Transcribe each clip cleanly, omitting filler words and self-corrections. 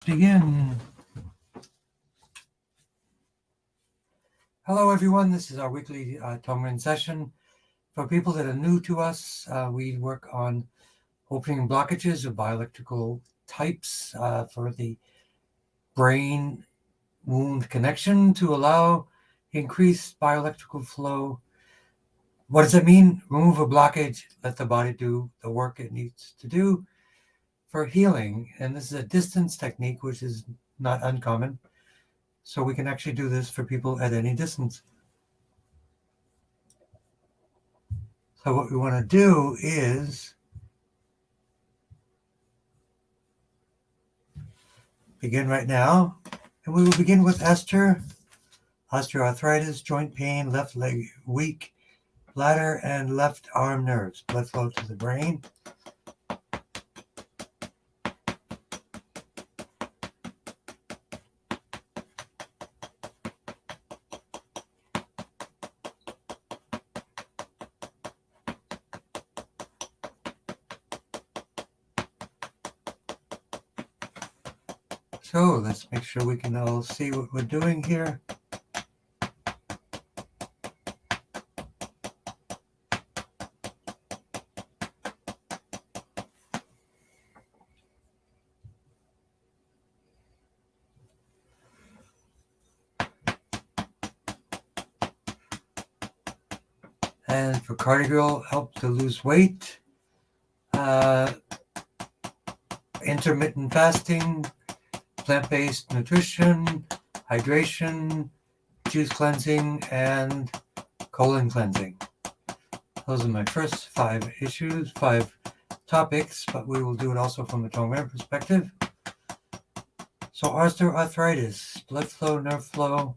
Begin. Hello, everyone. This is our weekly Tongren session. For people that are new to us, we work on opening blockages of bioelectrical types for the brain wound connection to allow increased bioelectrical flow. What does that mean? Remove a blockage, let the body do the work it needs to do for healing. And this is a distance technique, which is not uncommon. So we can actually do this for people at any distance. So what we want to do is begin right now. And we will begin with osteoarthritis, joint pain, left leg weak, bladder and left arm nerves, blood flow to the brain. So let's make sure we can all see what we're doing here. And for cardio, help to lose weight, intermittent fasting, plant-based nutrition, hydration, juice cleansing, and colon cleansing. Those are my first five topics, but we will do it also from the Tongren perspective. So osteoarthritis, blood flow, nerve flow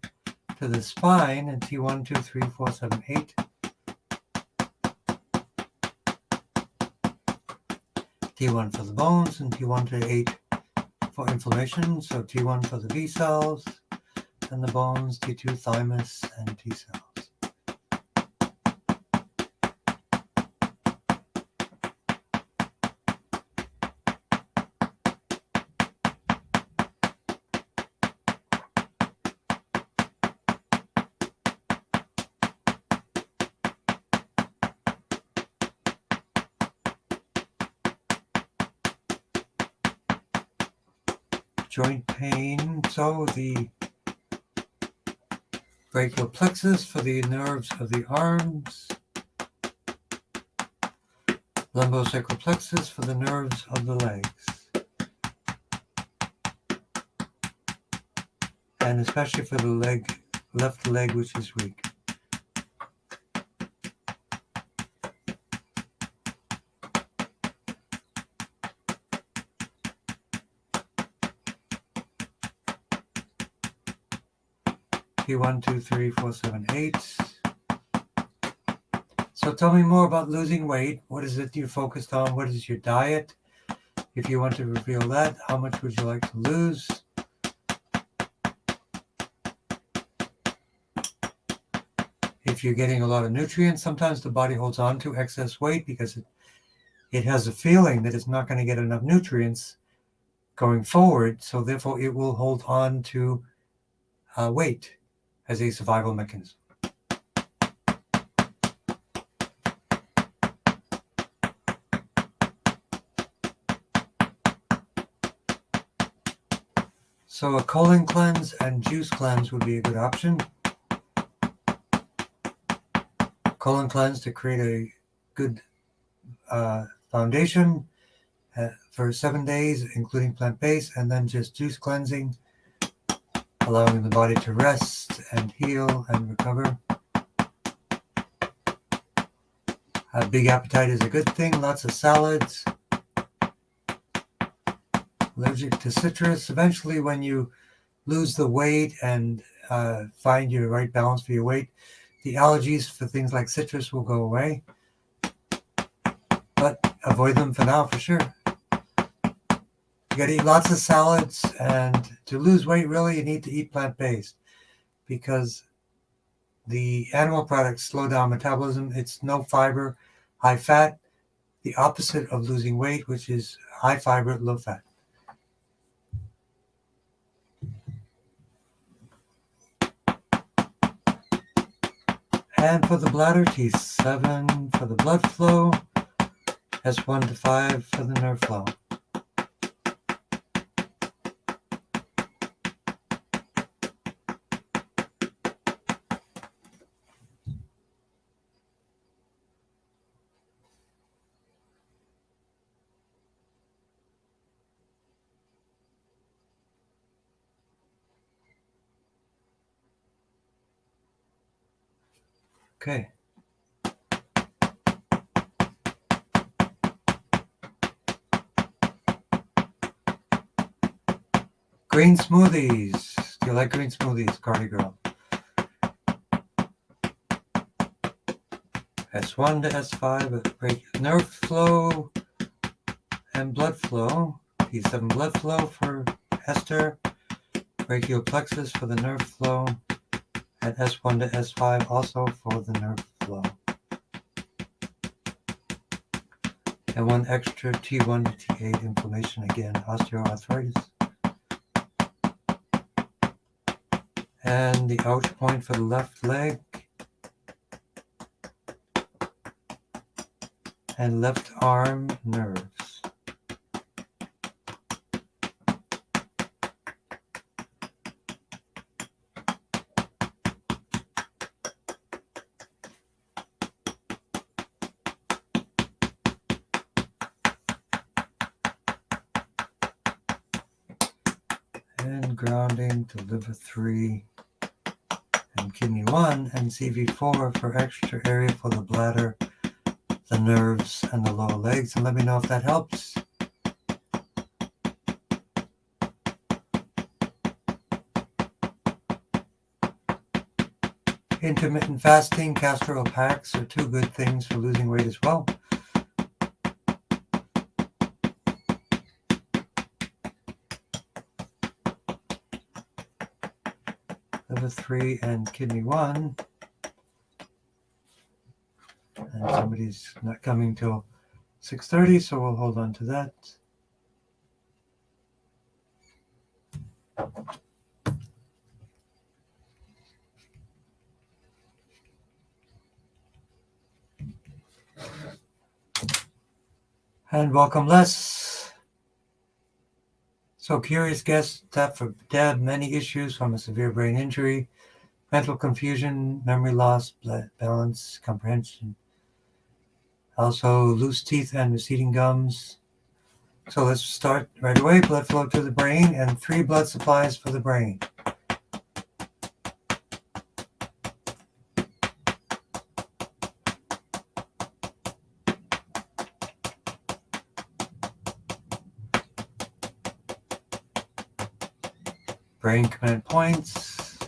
to the spine in T1, 2, 3, 4, 7, 8. T1 for the bones and T1 to 8 for inflammation. So T1 for the B cells and the bones, T2 thymus and T cells. Joint pain, so the brachial plexus for the nerves of the arms, lumbosacral plexus for the nerves of the legs, and especially for the left leg, which is weak. T1, 2, 3, 4, 7, 8. So tell me more about losing weight. What is it you're focused on? What is your diet? If you want to reveal that, how much would you like to lose? If you're getting a lot of nutrients, sometimes the body holds on to excess weight because it has a feeling that it's not going to get enough nutrients going forward. So therefore, it will hold on to weight as a survival mechanism. So a colon cleanse and juice cleanse would be a good option. Colon cleanse to create a good foundation for 7 days, including plant-based, and then just juice cleansing, allowing the body to rest and heal and recover. A big appetite is a good thing, lots of salads. Allergic to citrus. Eventually, when you lose the weight and find your right balance for your weight, the allergies for things like citrus will go away. But avoid them for now, for sure. You got to eat lots of salads, and to lose weight, really, you need to eat plant-based because the animal products slow down metabolism. It's no fiber, high fat, the opposite of losing weight, which is high fiber, low fat. And for the bladder, T7 for the blood flow, S1 to 5 for the nerve flow. Okay. Green smoothies. Do you like green smoothies, Cardi Girl? S1 to S5, break nerve flow and blood flow. P7 blood flow for Esther. Brachial plexus for the nerve flow. And S1 to S5 also for the nerve flow. And one extra T1 to T8 inflammation again, osteoarthritis. And the ouch point for the left leg. And left arm nerves. And grounding to liver 3 and kidney 1 and CV4 for extra area for the bladder, the nerves, and the lower legs. And let me know if that helps. Intermittent fasting, castor oil packs are two good things for losing weight as well. Liver 3 and kidney 1. And somebody's not coming till 6:30, so we'll hold on to that. And welcome, Les. So curious guest tapped for Deb, many issues from a severe brain injury, mental confusion, memory loss, balance, comprehension. Also loose teeth and receding gums. So let's start right away. Blood flow to the brain and 3 blood supplies for the brain. Brain command points.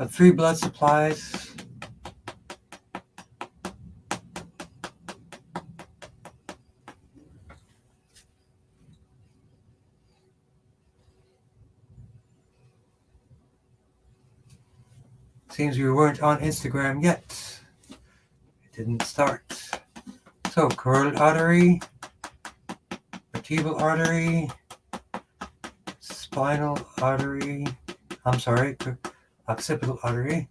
3 blood supplies. Seems we weren't on Instagram yet. It didn't start. So carotid artery, vertebral artery, spinal artery, occipital artery.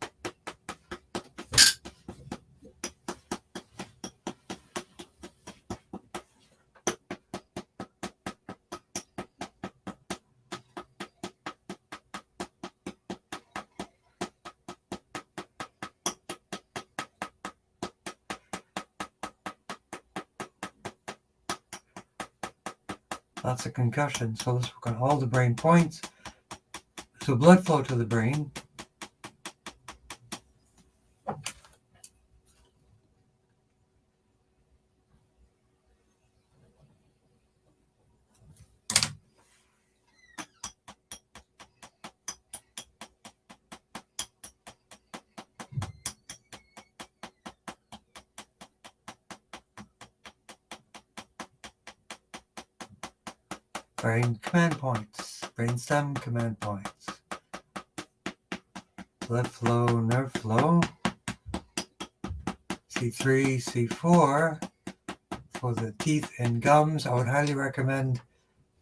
Lots of concussion. So let's work on all the brain points. So blood flow to the brain. Brain command points, brainstem command points. Blood flow, nerve flow. C3, C4 for the teeth and gums. I would highly recommend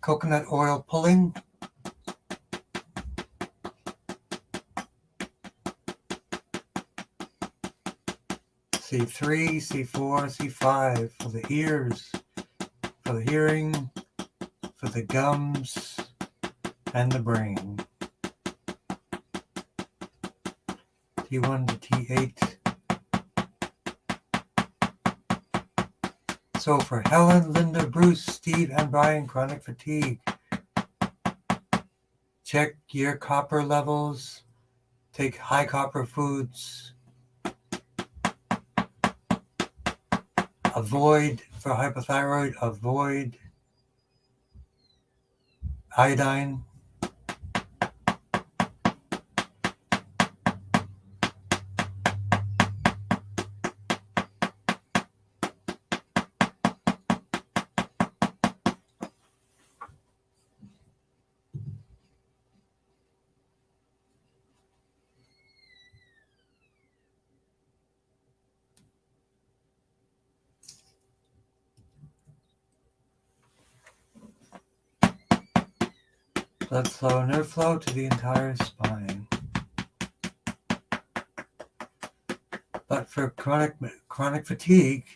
coconut oil pulling. C3, C4, C5 for the ears, for the hearing, for the gums, and the brain. T1 to T8. So for Helen, Linda, Bruce, Steve, and Brian, chronic fatigue. Check your copper levels. Take high copper foods. Avoid, for hypothyroid, avoid iodine. Blood flow, nerve flow to the entire spine. But for chronic fatigue,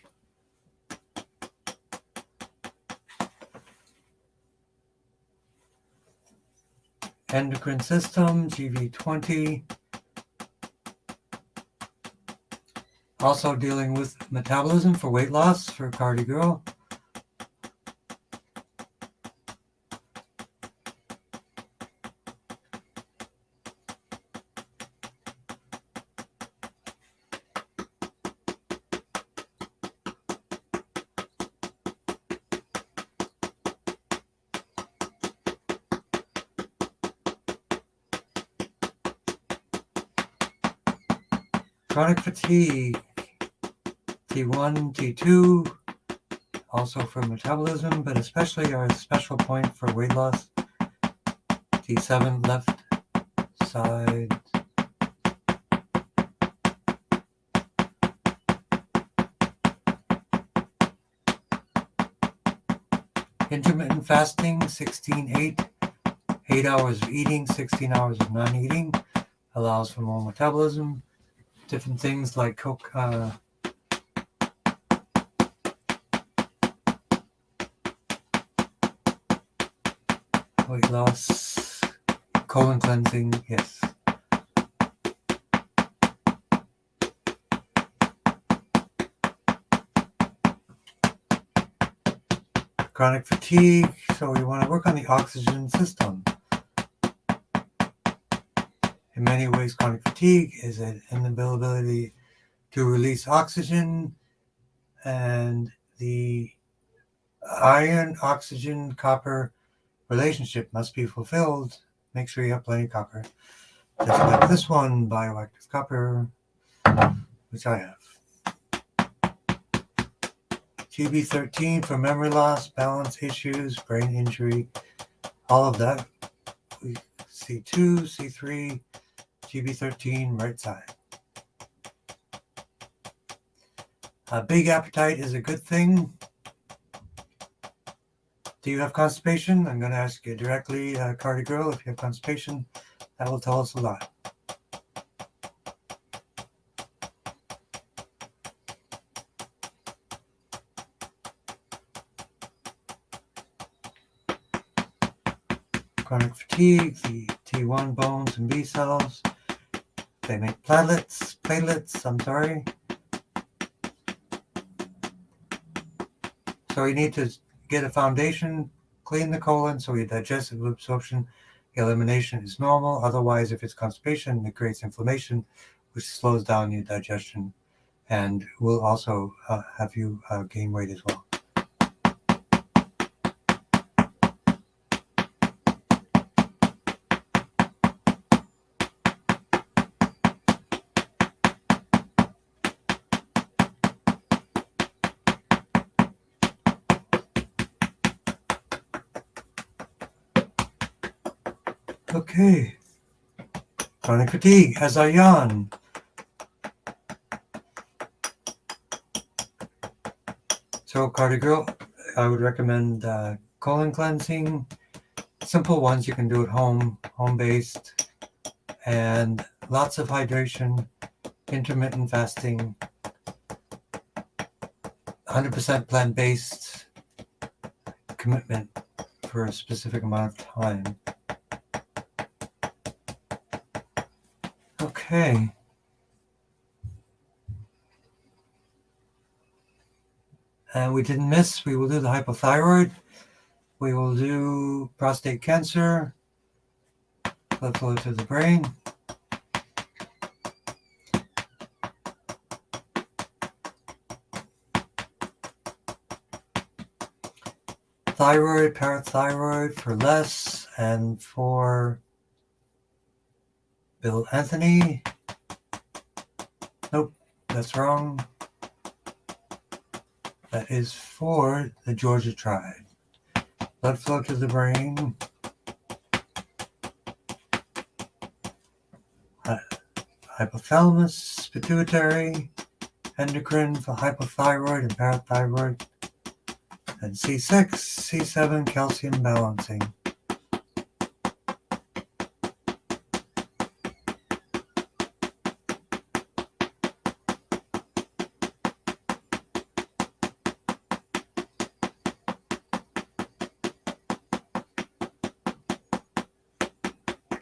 endocrine system, GV20. Also dealing with metabolism for weight loss for Cardi Girl. Chronic fatigue, T1, T2, also for metabolism, but especially our special point for weight loss, T7, left side. Intermittent fasting, 16-8, 8 hours of eating, 16 hours of non-eating, allows for more metabolism. Different things like weight loss, colon cleansing, yes. Chronic fatigue, so we want to work on the oxygen system. In many ways, chronic fatigue is an inability to release oxygen, and the iron, oxygen, copper relationship must be fulfilled. Make sure you have plenty of copper. Just like this one, bioactive copper, which I have. GB13 for memory loss, balance issues, brain injury, all of that. C2, C3, GB13, right side. A big appetite is a good thing. Do you have constipation? I'm going to ask you directly, Cardi Girl, if you have constipation. That will tell us a lot. Chronic fatigue, the T1 bones and B cells. They make platelets, I'm sorry. So you need to get a foundation, clean the colon so your digestive absorption, elimination is normal. Otherwise, if it's constipation, it creates inflammation, which slows down your digestion and will also have you gain weight as well. Okay, chronic fatigue as I yawn. So, Cardi Girl, I would recommend colon cleansing, simple ones you can do at home, home-based, and lots of hydration, intermittent fasting, 100% plant-based commitment for a specific amount of time. Okay. And we didn't miss. We will do the hypothyroid. We will do prostate cancer, blood flow to the brain. Thyroid, parathyroid for Les, and for Bill Anthony. Nope, that's wrong. That is for the Georgia tribe. Blood flow to the brain. Hypothalamus, pituitary, endocrine for hypothyroid and parathyroid. And C6, C7, calcium balancing.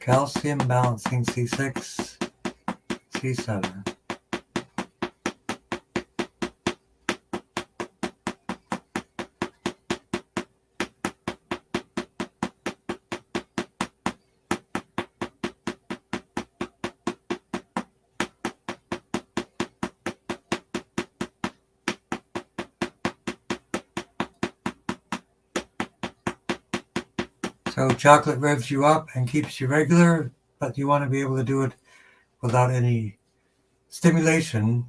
Calcium balancing C6, C7. So chocolate revs you up and keeps you regular, but you want to be able to do it without any stimulation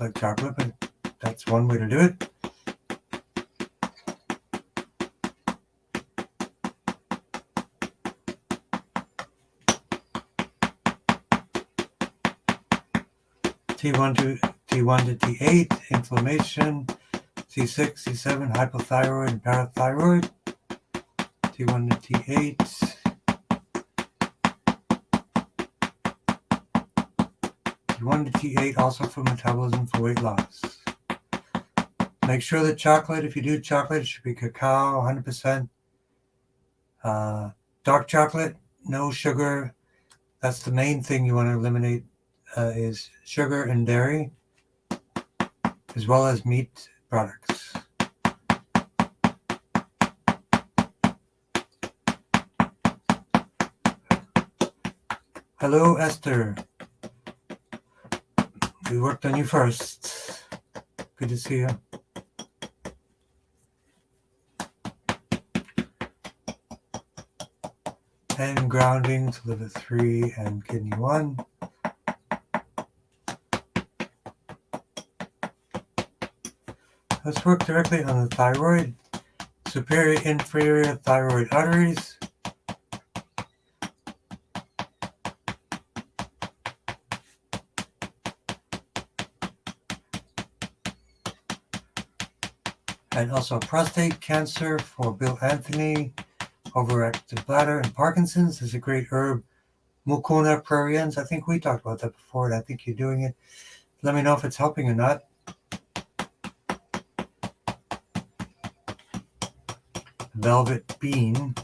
like chocolate, but that's one way to do it. T1 to T8, inflammation, C6, C7, hypothyroid and parathyroid, T1 to T8. T1 to T8 also for metabolism for weight loss. Make sure that chocolate, if you do chocolate, it should be cacao, 100%. Dark chocolate, no sugar. That's the main thing you want to eliminate is sugar and dairy, as well as meat products. Hello, Esther. We worked on you first. Good to see you. And grounding to liver 3 and kidney 1. Let's work directly on the thyroid, superior, inferior thyroid arteries. And also prostate cancer for Bill Anthony, overactive bladder, and Parkinson's is a great herb, Mucuna pruriens. I think we talked about that before, and I think you're doing it. Let me know if it's helping or not. Velvet bean.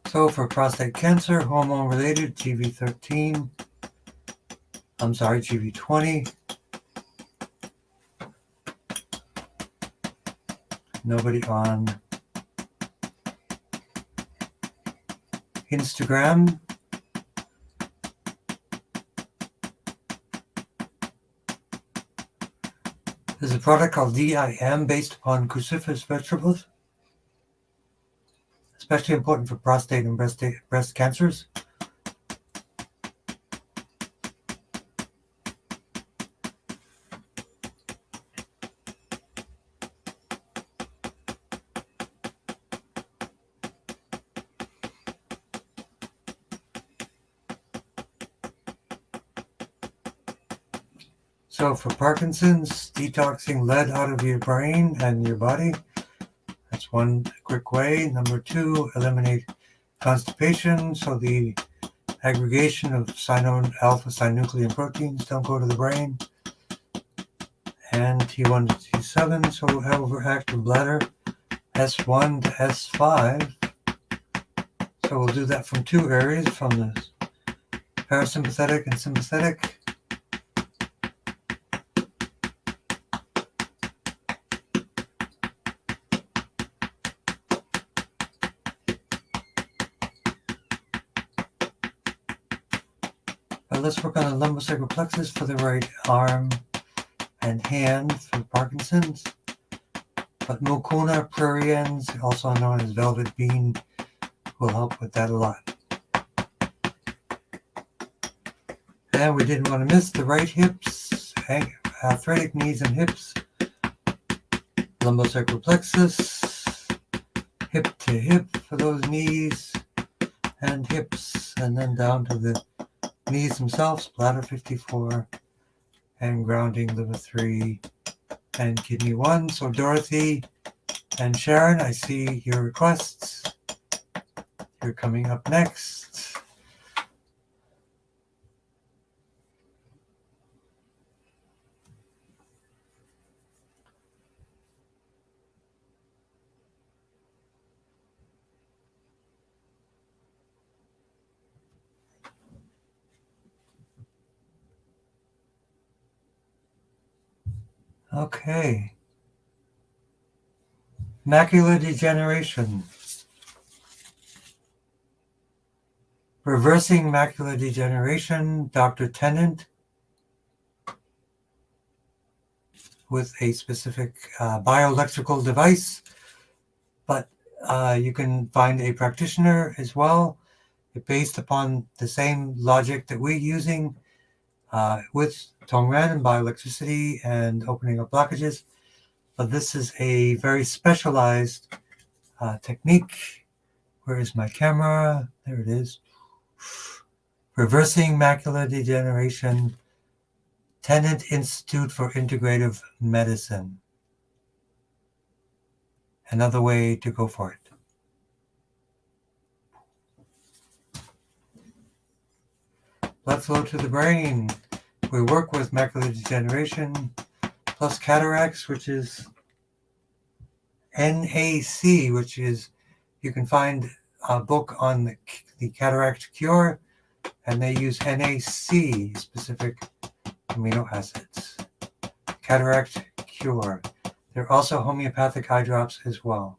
So for prostate cancer, hormone-related, GV13, I'm sorry, GV20. Nobody on Instagram. There's a product called DIM based upon cruciferous vegetables, especially important for prostate and breast cancers. So for Parkinson's, detoxing lead out of your brain and your body. That's one quick way. Number 2, eliminate constipation. So the aggregation of alpha-synuclein proteins don't go to the brain. And T1 to T7, so overactive bladder, S1 to S5. So we'll do that from 2 areas, from the parasympathetic and sympathetic. Let's work on the lumbosacral plexus for the right arm and hand for Parkinson's. But mucuna pruriens, also known as velvet bean, will help with that a lot. And we didn't want to miss the right hips, arthritic knees and hips, lumbosacral plexus, hip to hip for those knees and hips, and then down to the knees themselves, bladder 54, and grounding liver 3, and kidney 1. So Dorothy and Sharon, I see your requests. You're coming up next. Okay. Macular degeneration. Reversing macular degeneration, Dr. Tennant, with a specific bioelectrical device, but you can find a practitioner as well, based upon the same logic that we're using with Tongren and bioelectricity and opening up blockages. But this is a very specialized technique. Where is my camera? There it is. Reversing macular degeneration, Tennant Institute for Integrative Medicine. Another way to go for it. Blood flow to the brain. We work with macular degeneration plus cataracts, which is NAC, which is, you can find a book on the cataract cure, and they use NAC, specific amino acids. Cataract cure. There are also homeopathic eye drops as well.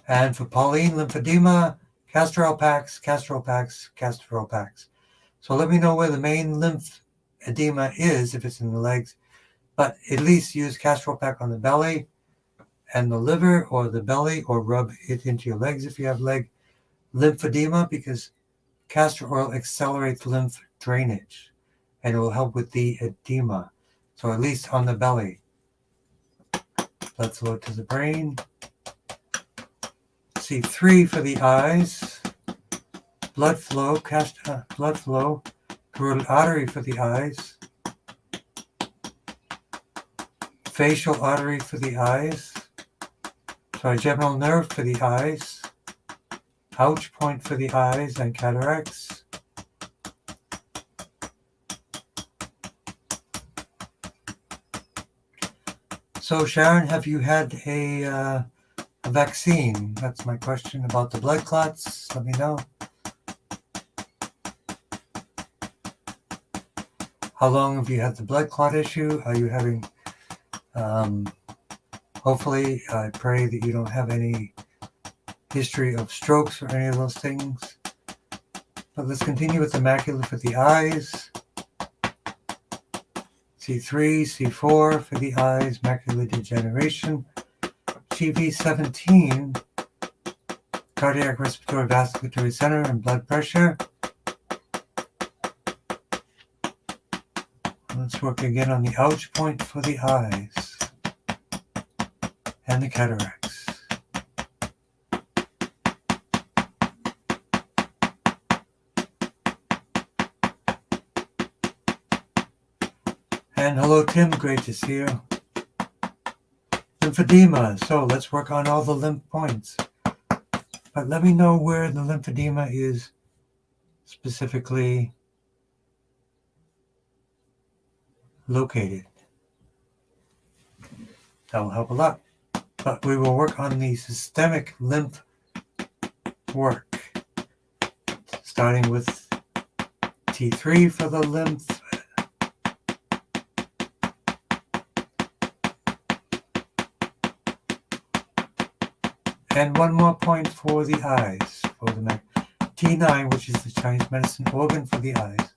And for Pauline lymphedema, castor oil packs. So let me know where the main lymph edema is, if it's in the legs, but at least use castor oil pack on the belly and the liver, or the belly, or rub it into your legs if you have leg lymphedema, because castor oil accelerates lymph drainage and it will help with the edema. So at least on the belly. Blood flow to the brain. C3 for the eyes. Blood flow, carotid artery for the eyes. Facial artery for the eyes. Trigeminal nerve for the eyes. Ouch point for the eyes and cataracts. So Sharon, have you had a vaccine? That's my question about the blood clots. Let me know. How long have you had the blood clot issue? Are you having, hopefully, I pray that you don't have any history of strokes or any of those things. But let's continue with the macula for the eyes. C3, C4 for the eyes, macular degeneration. CV17, cardiac respiratory vasculatory center and blood pressure. Let's work again on the ouch point for the eyes and the cataracts. And hello, Tim. Great to see you. Lymphedema. So let's work on all the lymph points. But let me know where the lymphedema is specifically located. That will help a lot. But we will work on the systemic lymph work, starting with T3 for the lymph. And one more point for the eyes, for the T9, which is the Chinese medicine organ for the eyes.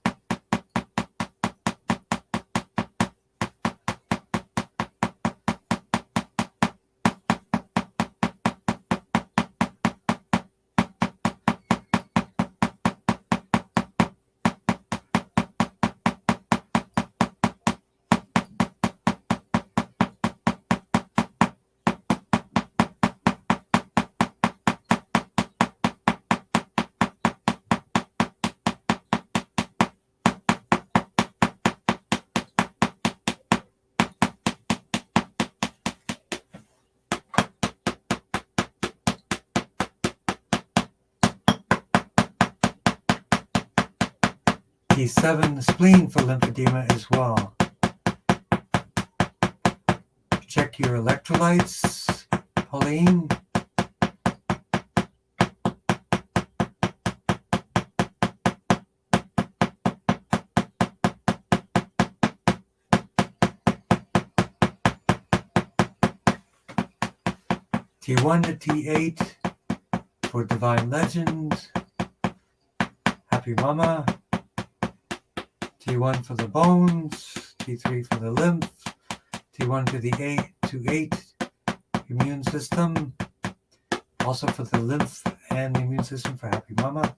T7, the spleen for lymphedema as well. Check your electrolytes, Pauline. T1 to T8 for Divine Legend. Happy Mama. T1 for the bones, T3 for the lymph, T1 to the 8 immune system, also for the lymph and the immune system for Happy Mama.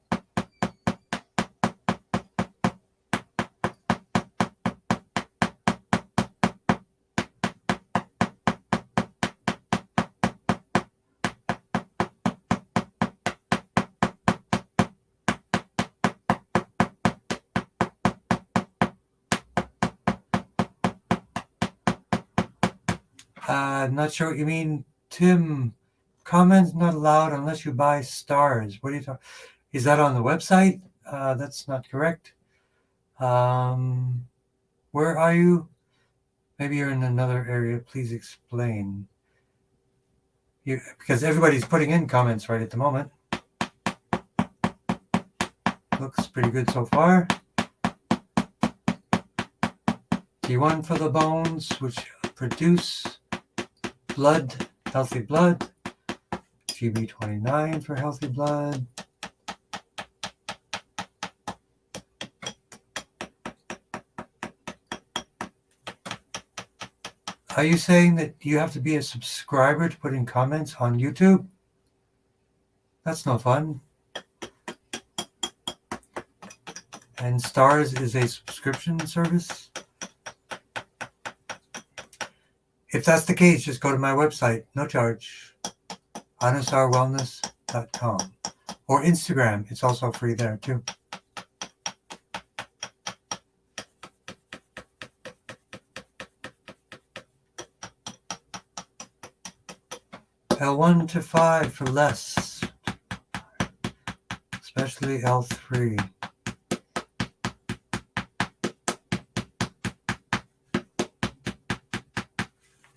I'm not sure what you mean, Tim. Comments not allowed unless you buy stars. What are you talking? Is that on the website? That's not correct. Where are you? Maybe you're in another area. Please explain. Because everybody's putting in comments right at the moment. Looks pretty good so far. T1 for the bones, which produce blood, healthy blood. GB29 for healthy blood. Are you saying that you have to be a subscriber to put in comments on YouTube? That's no fun. And Stars is a subscription service. If that's the case, just go to my website, no charge, anusarwellness.com, or Instagram. It's also free there too. L1 to 5 for less, especially L3.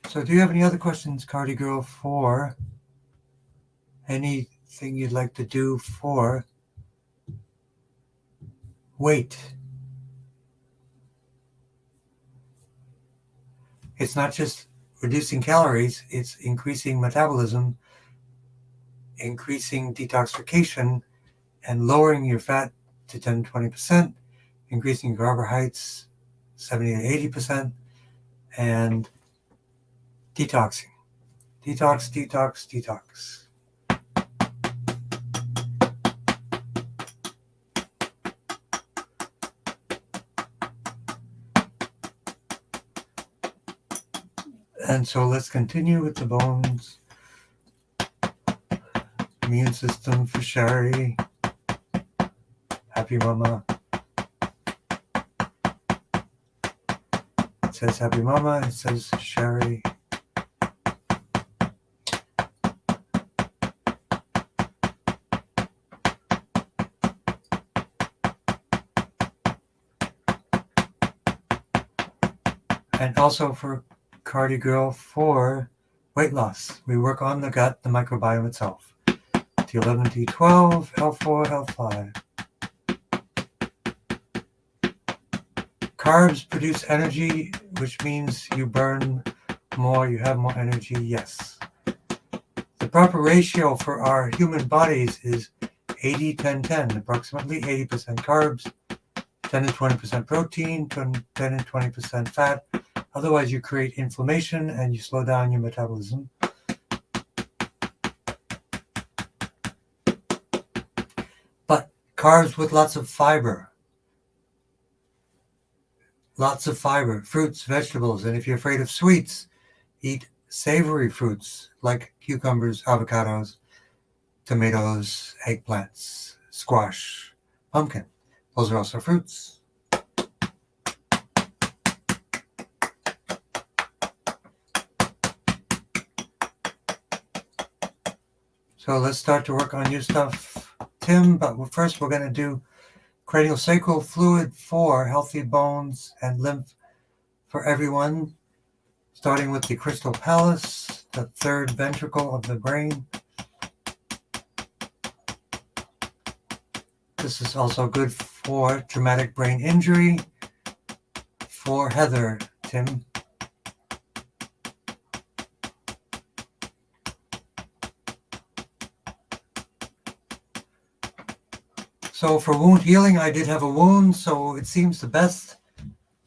So do you have any other questions, Cardi Girl, for anything you'd like to do for weight? It's not just reducing calories, it's increasing metabolism, increasing detoxification, and lowering your fat to 10-20%, increasing carbohydrates 70-80%, and detoxing. Detox, detox, detox. And so let's continue with the bones. Immune system for Sherry. Happy Mama. It says Happy Mama. It says Sherry. And also for Cardi Girl for weight loss. We work on the gut, the microbiome itself. T11, T12, L4, L5. Carbs produce energy, which means you burn more, you have more energy, yes. The proper ratio for our human bodies is 80-10-10, approximately 80% carbs, 10 to 20% protein, 10 to 20% fat. Otherwise, you create inflammation and you slow down your metabolism. But carbs with lots of fiber. Lots of fiber, fruits, vegetables, and if you're afraid of sweets, eat savory fruits like cucumbers, avocados, tomatoes, eggplants, squash, pumpkin. Those are also fruits. So let's start to work on your stuff, Tim, but first we're going to do craniosacral fluid for healthy bones and lymph for everyone, starting with the crystal palace, the third ventricle of the brain. This is also good for traumatic brain injury. For Heather, Tim. So for wound healing, I did have a wound, so it seems the best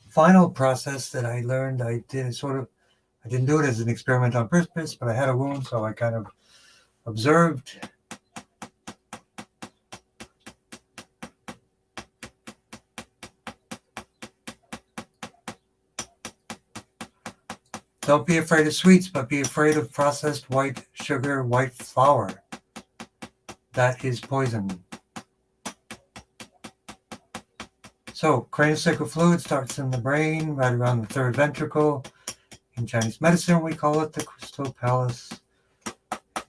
final process that I learned, I didn't do it as an experiment on purpose, but I had a wound, so I kind of observed. Don't be afraid of sweets, but be afraid of processed white sugar, white flour. That is poison. So, craniosacral fluid starts in the brain, right around the third ventricle. In Chinese medicine, we call it the crystal palace.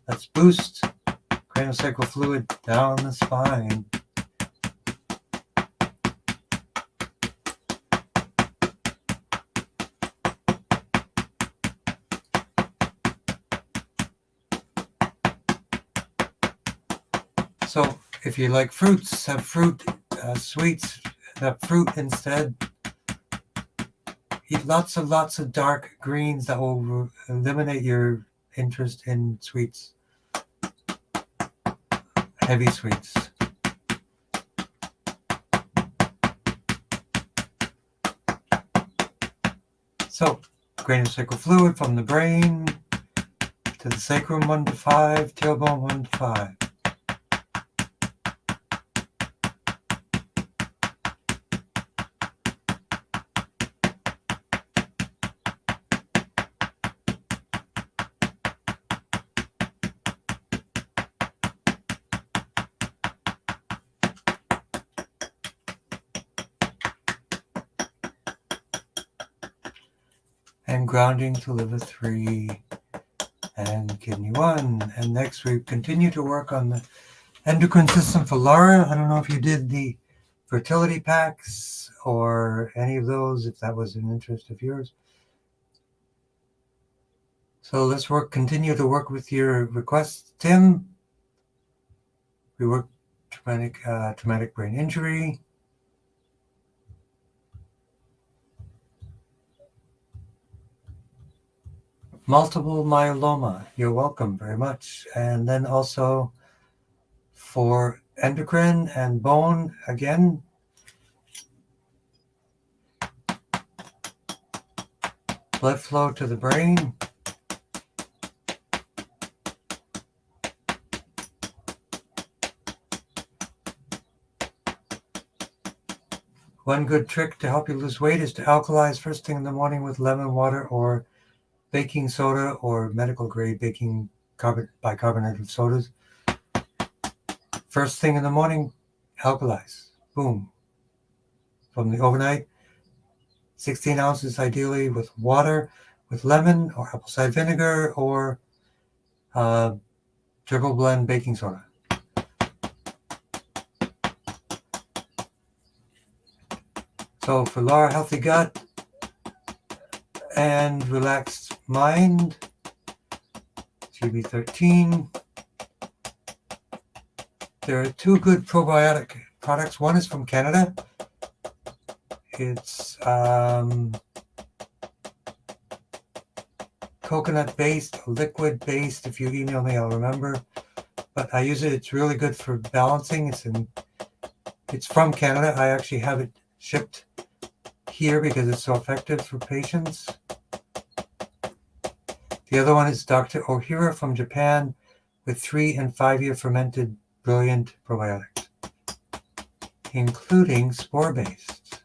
Let's boost craniosacral fluid down the spine. So, if you like fruits, have fruit, sweets, have fruit instead. Eat lots of dark greens that will eliminate your interest in sweets. Heavy sweets. So, craniosacral fluid from the brain to the sacrum 1 to 5, tailbone 1 to 5. And grounding to liver 3 and kidney 1. And next we continue to work on the endocrine system for Laura. I don't know if you did the fertility packs or any of those, if that was an interest of yours. So let's continue to work with your requests, Tim. We work traumatic brain injury. Multiple myeloma, you're welcome very much. And then also for endocrine and bone, again, blood flow to the brain. One good trick to help you lose weight is to alkalize first thing in the morning with lemon water or baking soda or medical grade bicarbonate of sodas. First thing in the morning, alkalize. Boom. From the overnight. 16 ounces ideally with water, with lemon or apple cider vinegar or triple blend baking soda. So for Laura, healthy gut and relaxed mind, GB13. There are two good probiotic products. One is from Canada. It's coconut-based, liquid-based. If you email me, I'll remember. But I use it. It's really good for balancing. It's from Canada. I actually have it shipped here because it's so effective for patients. The other one is Dr. Ohira from Japan with 3 and 5 year fermented brilliant probiotics, including spore-based.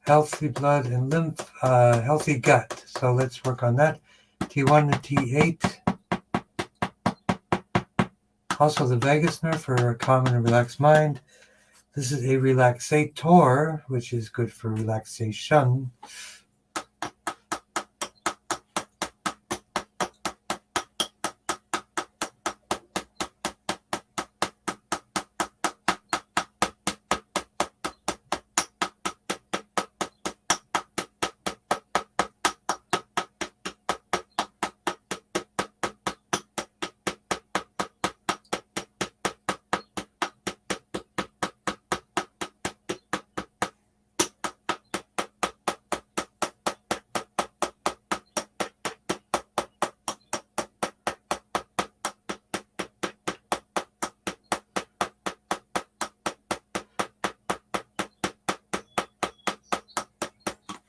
Healthy blood and lymph, healthy gut. So let's work on that. T1 to T8. Also the vagus nerve for a calm and relaxed mind. This is a relaxator, which is good for relaxation.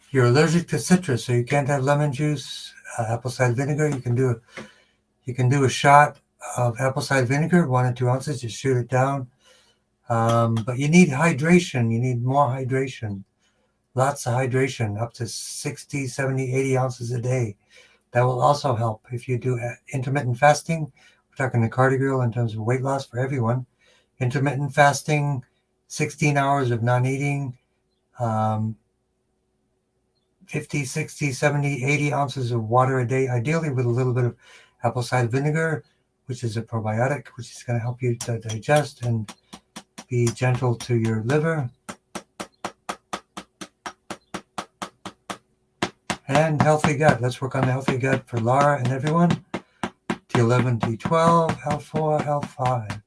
You're allergic to citrus, so you can't have lemon juice, apple cider vinegar. You can do a shot of apple cider vinegar, 1 or 2 ounces. Just shoot it down. But you need hydration. You need more hydration. Lots of hydration, up to 60, 70, 80 ounces a day. That will also help if you do intermittent fasting. We're talking the cardiac in terms of weight loss for everyone. Intermittent fasting, 16 hours of non-eating, 50, 60, 70, 80 ounces of water a day, ideally with a little bit of apple cider vinegar, which is a probiotic, which is going to help you to digest and be gentle to your liver. And healthy gut. Let's work on the healthy gut for Laura and everyone. T11, T12, L4, L5.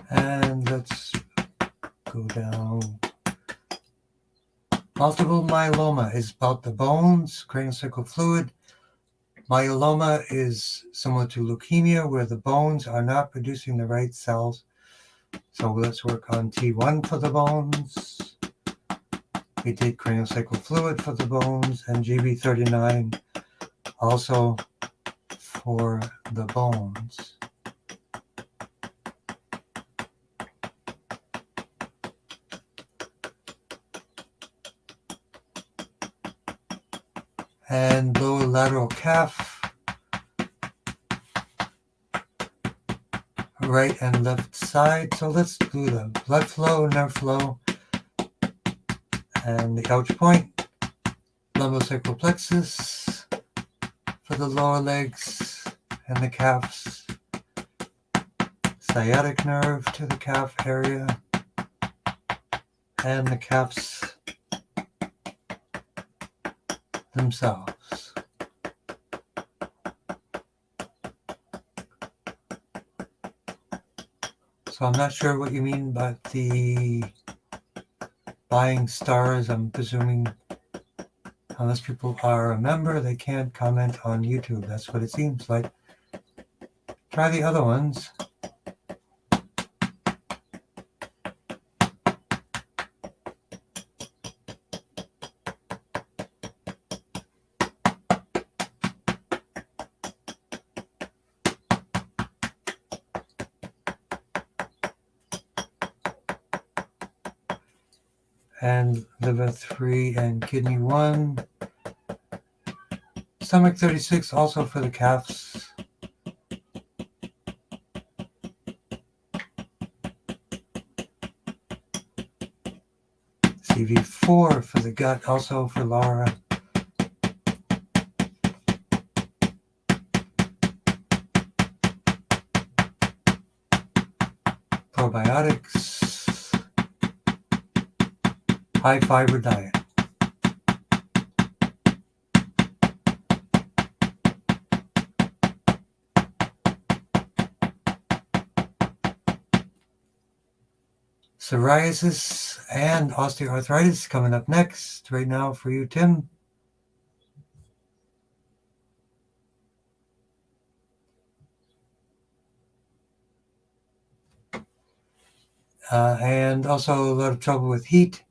And let's go down. Multiple myeloma is about the bones, craniosacral fluid. Myeloma is similar to leukemia, where the bones are not producing the right cells. So let's work on T1 for the bones. We did craniosacral fluid for the bones, and GB39 also for the bones. And lower lateral calf, right and left side. So let's do the blood flow, nerve flow, and the couch point, lumbosacral plexus for the lower legs and the calves, sciatic nerve to the calf area, and the calves themselves. So I'm not sure what you mean by the buying stars. I'm presuming unless people are a member, they can't comment on YouTube. That's what it seems like. Try the other ones. And liver 3 and kidney 1. Stomach 36 also for the calves. CV4 for the gut, also for Laura. Probiotics. High fiber diet. Psoriasis and osteoarthritis coming up next. Right now for you, Tim. And also a lot of trouble with heat.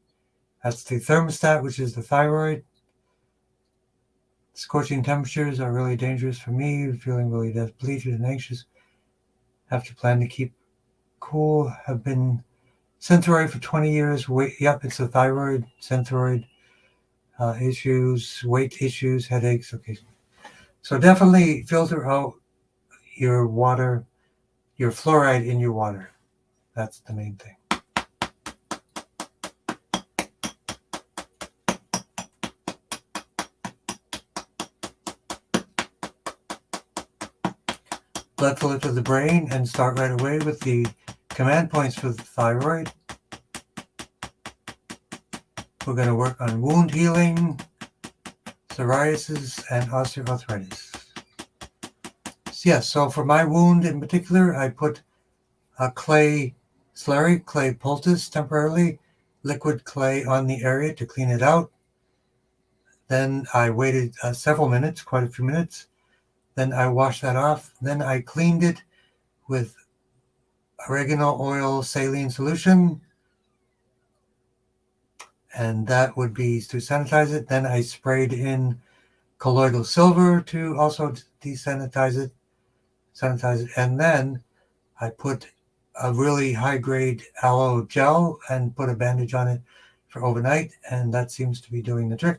That's the thermostat, which is the thyroid. Scorching temperatures are really dangerous for me. Feeling really depleted and anxious. Have to plan to keep cool. Have been Synthroid for 20 years. Yep, it's the thyroid, Synthroid issues, weight issues, headaches. Okay. So definitely filter out your water, your fluoride in your water. That's the main thing. Blood flow to the brain and start right away with the command points for the thyroid. We're going to work on wound healing, psoriasis, and osteoarthritis. Yes, so for my wound in particular, I put a clay slurry, clay poultice temporarily, liquid clay on the area to clean it out. Then I waited several minutes, quite a few minutes. Then I washed that off. Then I cleaned it with oregano oil saline solution. And that would be to sanitize it. Then I sprayed in colloidal silver to also desanitize it, sanitize it. And then I put a really high-grade aloe gel and put a bandage on it for overnight, and that seems to be doing the trick.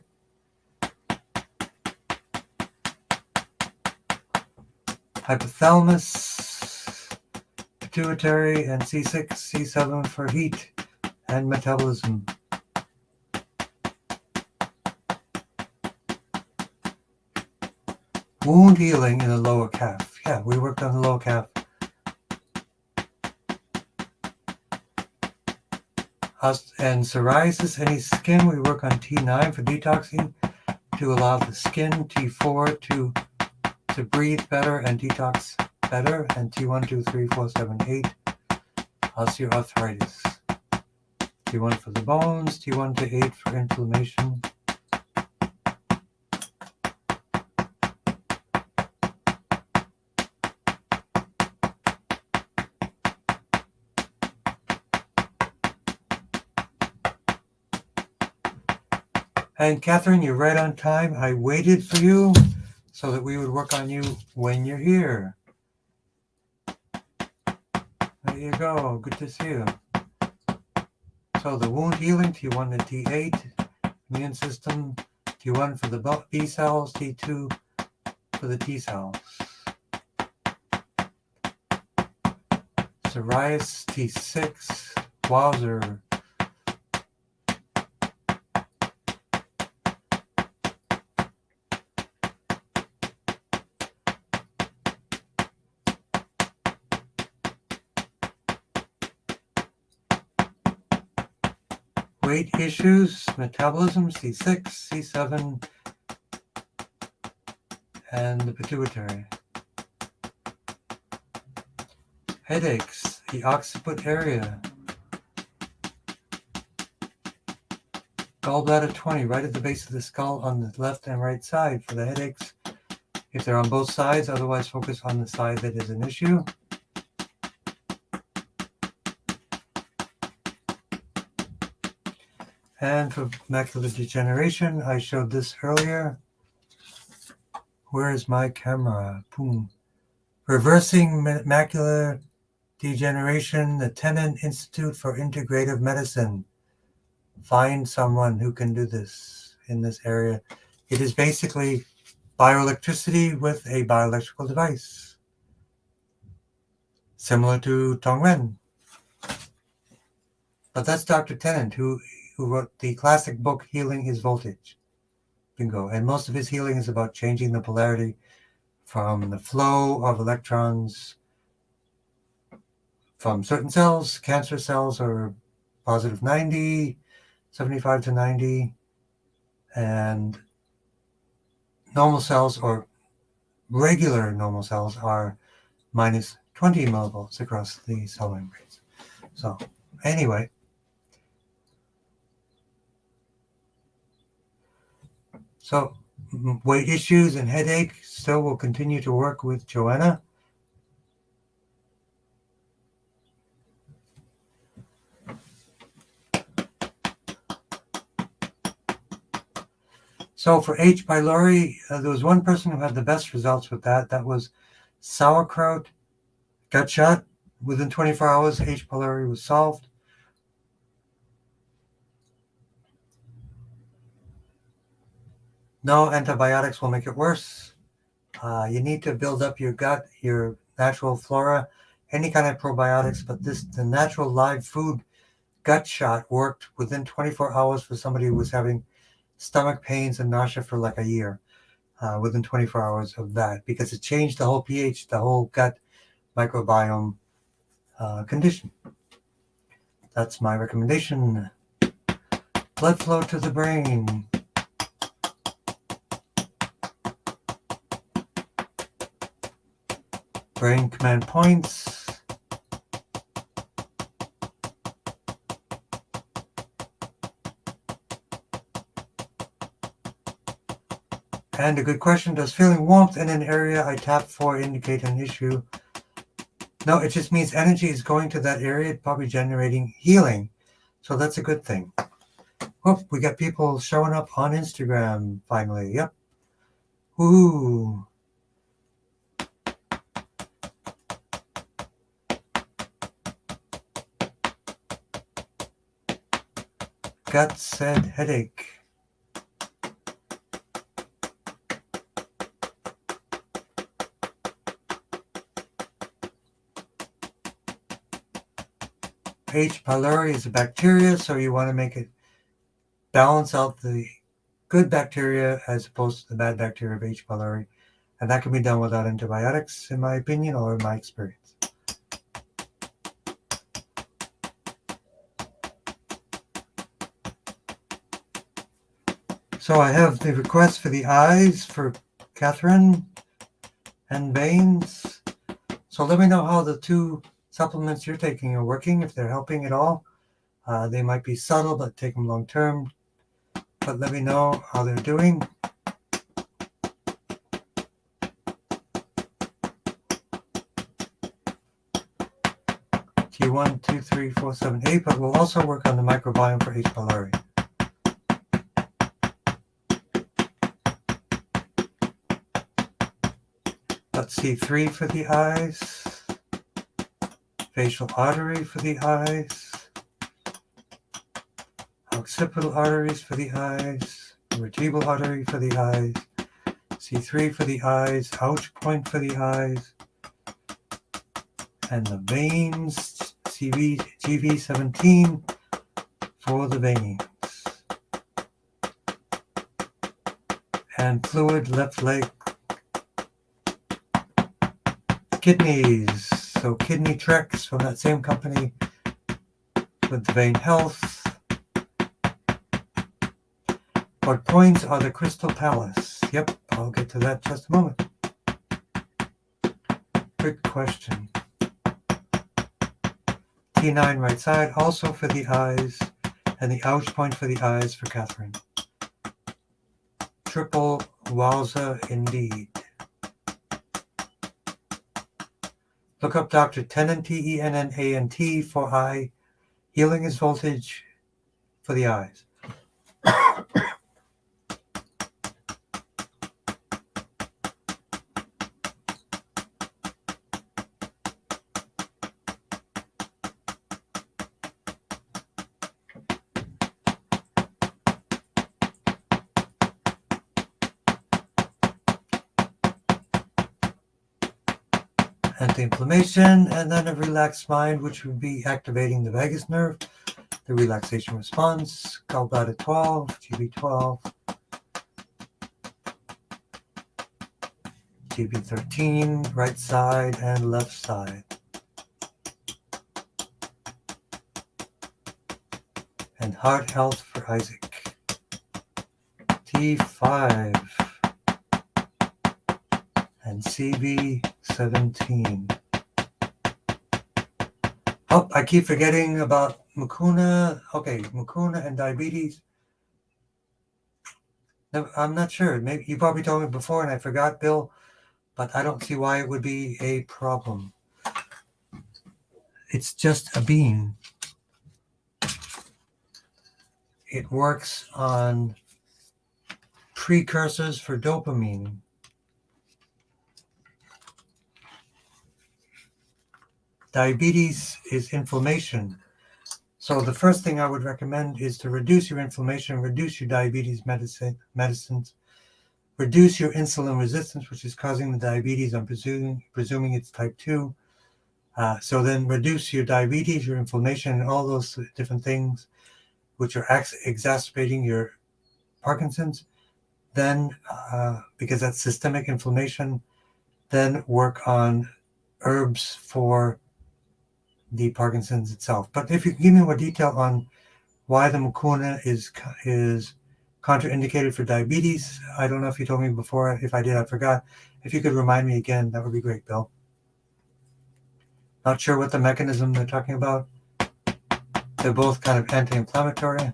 Hypothalamus, pituitary, and C6, C7 for heat and metabolism. Wound healing in the lower calf. Yeah, we worked on the lower calf. And psoriasis, any skin, we work on T9 for detoxing to allow the skin, T4 to breathe better and detox better, and T1, 2, 3, 4, 7, 8, osteoarthritis. T1 for the bones, T1 to 8 for inflammation. And Catherine, you're right on time. I waited for you so that we would work on you when you're here. There you go. Good to see you. So the wound healing, T1 to T8, immune system, T1 for the B cells, T2 for the T cells. Psoriasis, T6, Wowzer. Weight issues, metabolism, C6, C7, and the pituitary. Headaches, the occiput area. Gallbladder 20, right at the base of the skull on the left and right side for the headaches. If they're on both sides, otherwise focus on the side that is an issue. And for macular degeneration, I showed this earlier. Where is my camera? Boom. Reversing macular degeneration, the Tennant Institute for Integrative Medicine. Find someone who can do this in this area. It is basically bioelectricity with a bioelectrical device, similar to Tongren. But that's Dr. Tennant, who wrote the classic book, Healing is Voltage. Bingo. And most of his healing is about changing the polarity from the flow of electrons from certain cells. Cancer cells are positive 90, 75 to 90, and normal cells or regular normal cells are minus 20 millivolts across the cell membranes. So anyway, so weight issues and headache, still will continue to work with Joanna. So for H. pylori, there was one person who had the best results with that. That was sauerkraut gut shot. Within 24 hours, H. pylori was solved. No antibiotics will make it worse. You need to build up your gut, your natural flora, any kind of probiotics, but the natural live food gut shot worked within 24 hours for somebody who was having stomach pains and nausea for like a year, within 24 hours of that, because it changed the whole pH, the whole gut microbiome condition. That's my recommendation. Blood flow to the brain. Brain command points. And a good question, does feeling warmth in an area I tap for indicate an issue? No, it just means energy is going to that area, probably generating healing. So that's a good thing. Oh, we got people showing up on Instagram finally. Yep. Woo. Gut said headache. H. pylori is a bacteria, so you want to make it balance out the good bacteria as opposed to the bad bacteria of H. pylori. And that can be done without antibiotics, in my opinion, or in my experience. So I have the request for the eyes for Catherine and veins. So let me know how the two supplements you're taking are working, if they're helping at all. They might be subtle, but take them long term. But let me know how they're doing. T1, 2, 3, 4, 7, 8, but we'll also work on the microbiome for H. pylori. Let's see, C3 for the eyes, facial artery for the eyes, occipital arteries for the eyes, vertebral artery for the eyes, C3 for the eyes, ouch point for the eyes, and the veins, GV17 for the veins. And fluid left leg. Kidneys, so Kidney Trex from that same company with the vein health. What coins are the Crystal Palace? Yep, I'll get to that in just a moment. Good question. T9 right side, also for the eyes, and the ouch point for the eyes for Catherine. Triple wowza indeed. Look up Dr. Tennant, Tennant for eye. Healing is voltage for the eyes. Anti-inflammation, and then a relaxed mind, which would be activating the vagus nerve, the relaxation response, gallbladder 12, GB12, GB13, right side and left side. And heart health for Isaac. T5 and CB17. Oh, I keep forgetting about mucuna. Okay, mucuna and diabetes. No, I'm not sure. Maybe you probably told me before and I forgot, Bill, but I don't see why it would be a problem. It's just a bean. It works on precursors for dopamine. Diabetes is inflammation. So the first thing I would recommend is to reduce your inflammation, reduce your diabetes medicines, reduce your insulin resistance, which is causing the diabetes. I'm presuming it's type 2. So then reduce your diabetes, your inflammation, and all those different things which are exacerbating your Parkinson's. Then, because that's systemic inflammation, then work on herbs for the Parkinson's itself. But if you can give me more detail on why the mucuna is contraindicated for diabetes, I don't know if you told me before. If I did, I forgot. If you could remind me again, that would be great, Bill. Not sure what the mechanism they're talking about. They're both kind of anti-inflammatory.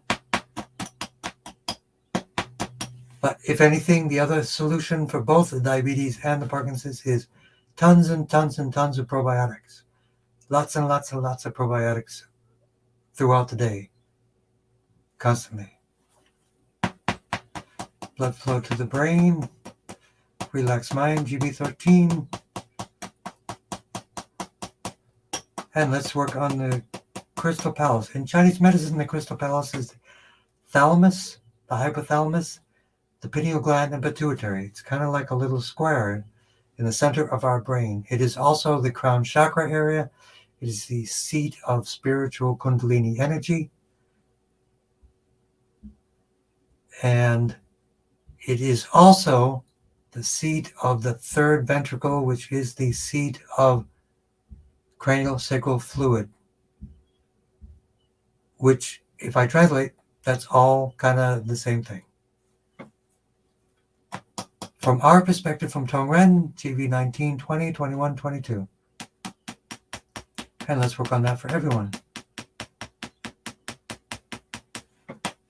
But if anything, the other solution for both the diabetes and the Parkinson's is tons and tons and tons of probiotics. Lots and lots and lots of probiotics throughout the day, constantly. Blood flow to the brain, relaxed mind, GB13. And let's work on the crystal palace. In Chinese medicine, the crystal palace is the thalamus, the hypothalamus, the pineal gland, and pituitary. It's kind of like a little square in the center of our brain. It is also the crown chakra area. It is the seat of spiritual Kundalini energy. And it is also the seat of the third ventricle, which is the seat of cranial sacral fluid, which, if I translate, that's all kind of the same thing. From our perspective, from Tongren, TV 19, 20, 21, 22. And let's work on that for everyone.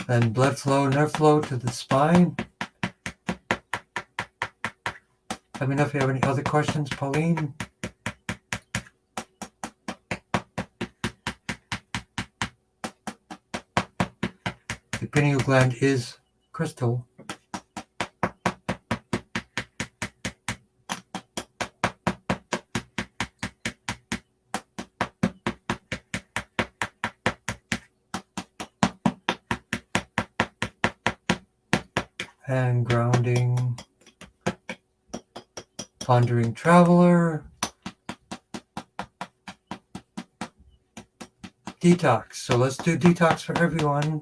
Then blood flow, nerve flow to the spine. Let me know if you have any other questions, Pauline. The pineal gland is crystal. And grounding, pondering traveler, detox. So let's do detox for everyone.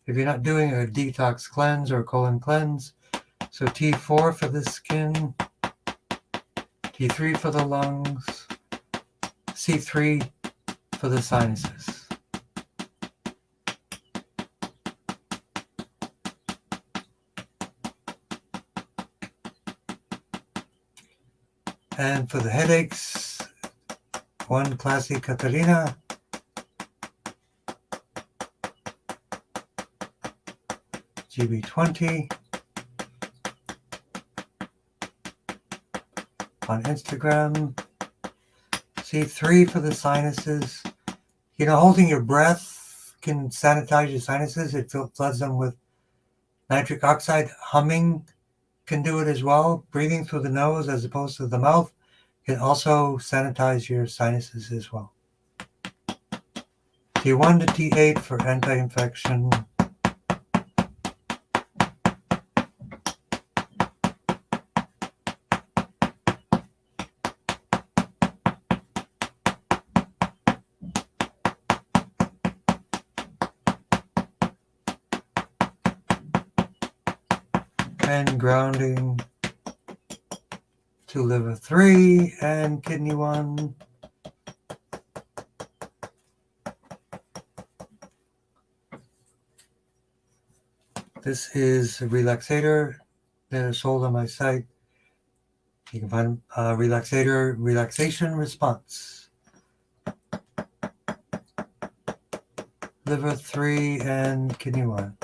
If you're not doing a detox cleanse or colon cleanse, so T4 for the skin, T3 for the lungs, C3 for the sinuses. And for the headaches, one classic Katarina, GB20. On Instagram, C3 for the sinuses. Holding your breath can sanitize your sinuses. It floods them with nitric oxide. Humming can do it as well. Breathing through the nose as opposed to the mouth can also sanitize your sinuses as well. T1 to T8 for anti-infection. And grounding to liver 3 and kidney 1. This is a relaxator that is sold on my site. You can find relaxator relaxation response. Liver 3 and kidney 1.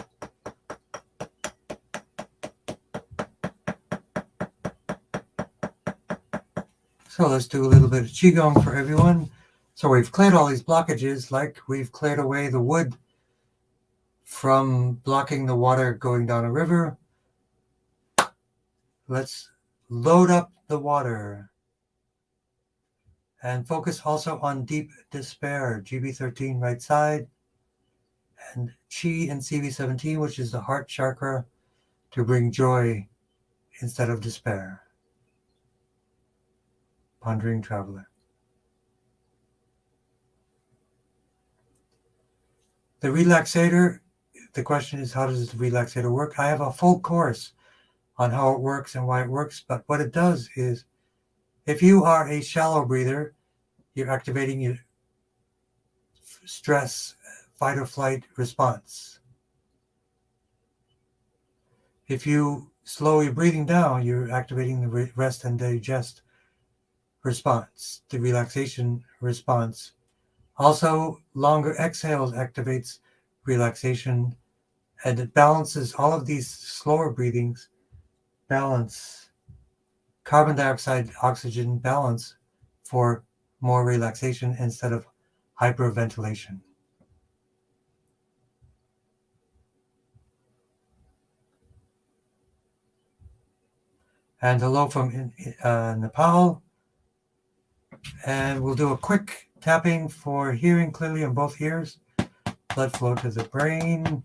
So let's do a little bit of Qigong for everyone. So we've cleared all these blockages, like we've cleared away the wood from blocking the water going down a river. Let's load up the water and focus also on deep despair, GB13 right side, and Qi and CV17, which is the heart chakra, to bring joy instead of despair. Pondering Traveler. The relaxator, the question is, how does the relaxator work? I have a full course on how it works and why it works, but what it does is, if you are a shallow breather, you're activating your stress, fight or flight response. If you slow your breathing down, you're activating the rest and digest response, the relaxation response. Also, longer exhales activates relaxation, and it balances all of these slower breathings, balance carbon dioxide, oxygen balance for more relaxation instead of hyperventilation. And hello from Nepal. And we'll do a quick tapping for hearing clearly in both ears. Blood flow to the brain.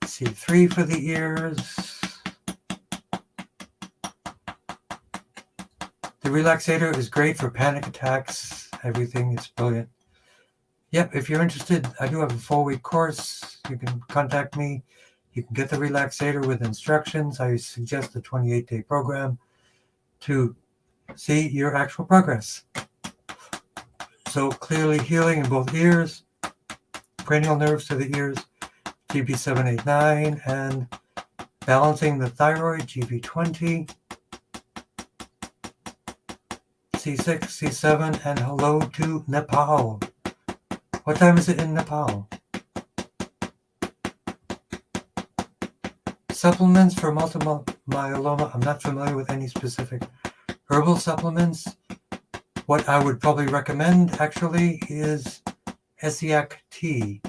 C3 for the ears. The relaxator is great for panic attacks. Everything is brilliant. Yep, if you're interested, I do have a 4-week course. You can contact me. You can get the relaxator with instructions. I suggest the 28-day program to see your actual progress. So clearly healing in both ears, cranial nerves to the ears, GB789, and balancing the thyroid, GB20, C6, C7, and hello to Nepal. What time is it in Nepal? Supplements for multiple myeloma. I'm not familiar with any specific herbal supplements. What I would probably recommend actually is Essiac tea.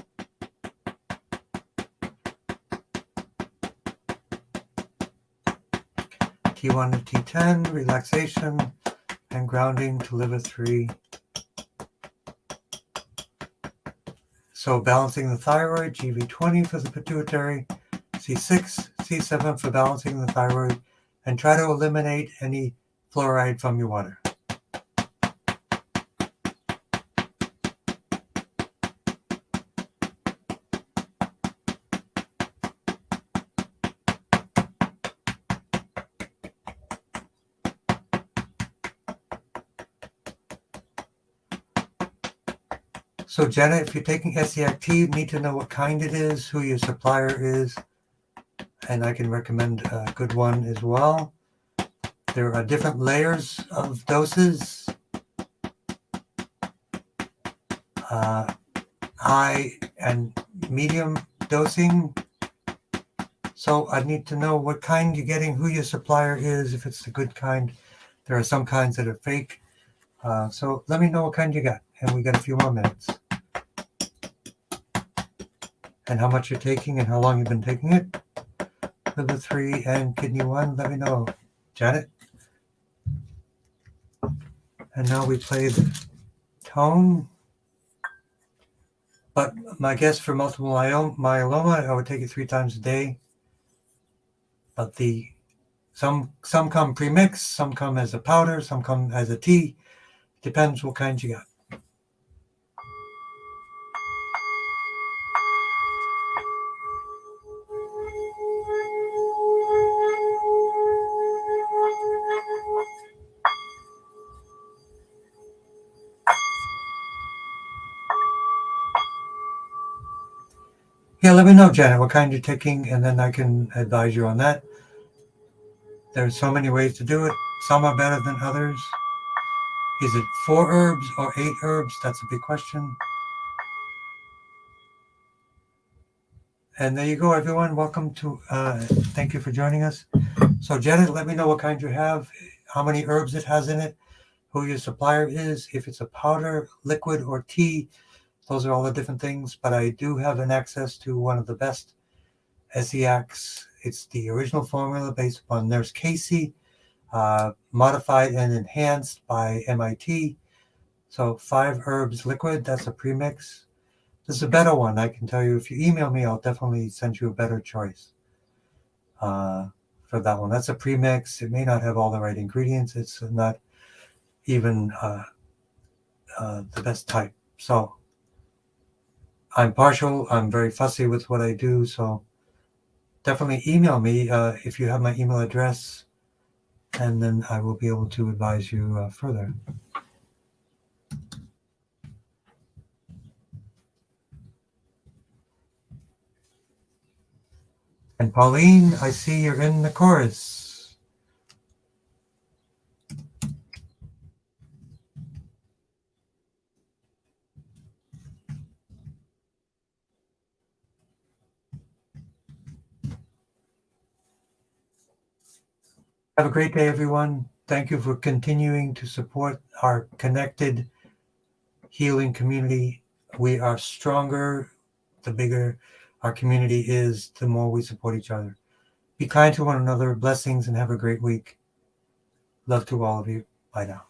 T1 to T10, relaxation and grounding to liver 3. So balancing the thyroid, GV20 for the pituitary, C6, C7 for balancing the thyroid, and try to eliminate any fluoride from your water. So Jenna, if you're taking Essiac tea, you need to know what kind it is, who your supplier is, and I can recommend a good one as well. There are different layers of doses. high and medium dosing. So I need to know what kind you're getting, who your supplier is, if it's the good kind. There are some kinds that are fake. So let me know what kind you got. And we got a few more minutes. And how much you're taking and how long you've been taking it. Liver 3 and kidney 1, let me know. Janet? And now we play the Tong. But my guess for multiple myeloma, I would take it 3 times a day. But some come pre-mixed, some come as a powder, some come as a tea. Depends what kind you got. Yeah, let me know, Janet, what kind you're taking, and then I can advise you on that. There's so many ways to do it. Some are better than others. Is it 4 herbs or 8 herbs? That's a big question. And there you go, everyone. Welcome to, thank you for joining us. So Janet, let me know what kind you have, how many herbs it has in it, who your supplier is, if it's a powder, liquid, or tea. Those are all the different things, but I do have an access to one of the best SEACs. It's the original formula based upon Nurse Casey, modified and enhanced by MIT. So 5 herbs liquid, that's a premix. This is a better one. I can tell you, if you email me, I'll definitely send you a better choice for that one. That's a premix. It may not have all the right ingredients. It's not even the best type. So I'm partial. I'm very fussy with what I do. So definitely email me if you have my email address, and then I will be able to advise you further. And Pauline, I see you're in the chorus. Have a great day, everyone. Thank you for continuing to support our connected healing community. We are stronger the bigger our community is, the more we support each other. Be kind to one another. Blessings and have a great week. Love to all of you. Bye now.